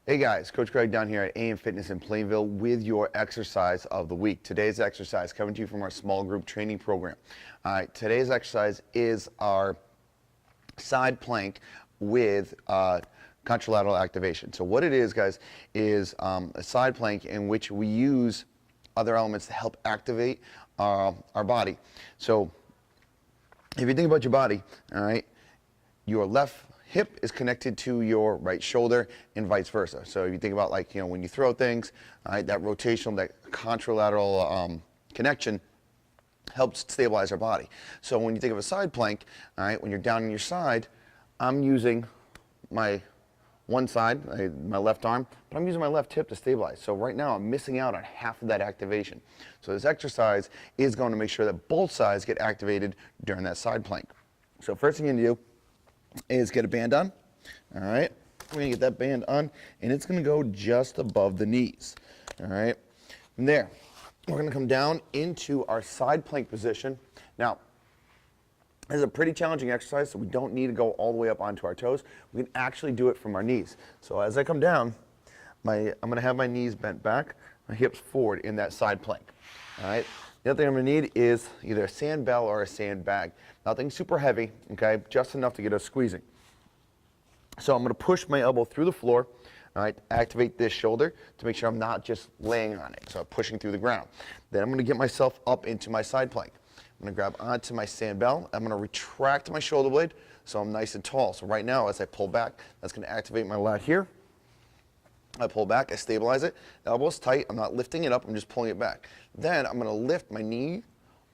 Hey guys, Coach Greg down here at AM Fitness in Plainville with your exercise of the week. Today's exercise coming to you from our small group training program. All right, today's exercise is our side plank with contralateral activation. So what it is, guys, is a side plank in which we use other elements to help activate our body. So if you think about your body, all right, your left hip is connected to your right shoulder and vice versa. So if you think about, like, when you throw things, all right, that rotational, that contralateral connection helps stabilize our body. So when you think of a side plank, all right, when you're down on your side, I'm using my one side, my left arm, but I'm using my left hip to stabilize. So right now I'm missing out on half of that activation. So this exercise is going to make sure that both sides get activated during that side plank. So first thing you need to do is get a band on. All right, we're gonna get that band on, and it's gonna go just above the knees. All right, from there, we're gonna come down into our side plank position. Now, this is a pretty challenging exercise, so we don't need to go all the way up onto our toes. We can actually do it from our knees. So as I come down, I'm gonna have my knees bent back, my hips forward in that side plank. All right. The other thing I'm going to need is either a sand bell or a sand bag. Nothing super heavy, okay, just enough to get us squeezing. So I'm going to push my elbow through the floor, all right, activate this shoulder to make sure I'm not just laying on it, so I'm pushing through the ground. Then I'm going to get myself up into my side plank. I'm going to grab onto my sand bell. I'm going to retract my shoulder blade so I'm nice and tall. So right now, as I pull back, that's going to activate my lat here. I pull back, I stabilize it, the elbow's tight, I'm not lifting it up, I'm just pulling it back. Then I'm going to lift my knee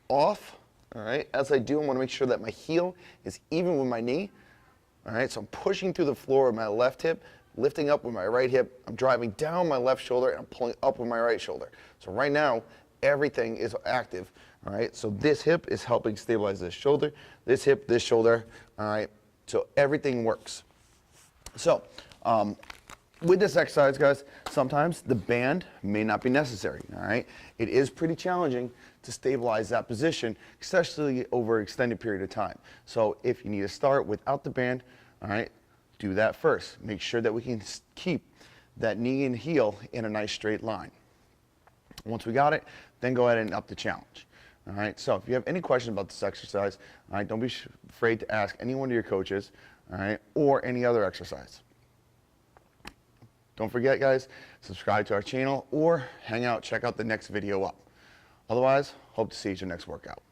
off, all right? As I do, I want to make sure that my heel is even with my knee, all right? So I'm pushing through the floor with my left hip, lifting up with my right hip, I'm driving down my left shoulder, and I'm pulling up with my right shoulder. So right now, everything is active, all right? So this hip is helping stabilize this shoulder, this hip, this shoulder, all right? So everything works. So, with this exercise, guys, sometimes the band may not be necessary, all right? It is pretty challenging to stabilize that position, especially over an extended period of time. So if you need to start without the band, all right, do that first. Make sure that we can keep that knee and heel in a nice straight line. Once we got it, then go ahead and up the challenge. All right, so if you have any questions about this exercise, all right, don't be afraid to ask any one of your coaches, all right, or any other exercise. Don't forget, guys, subscribe to our channel or hang out, check out the next video up. Otherwise, hope to see you at your next workout.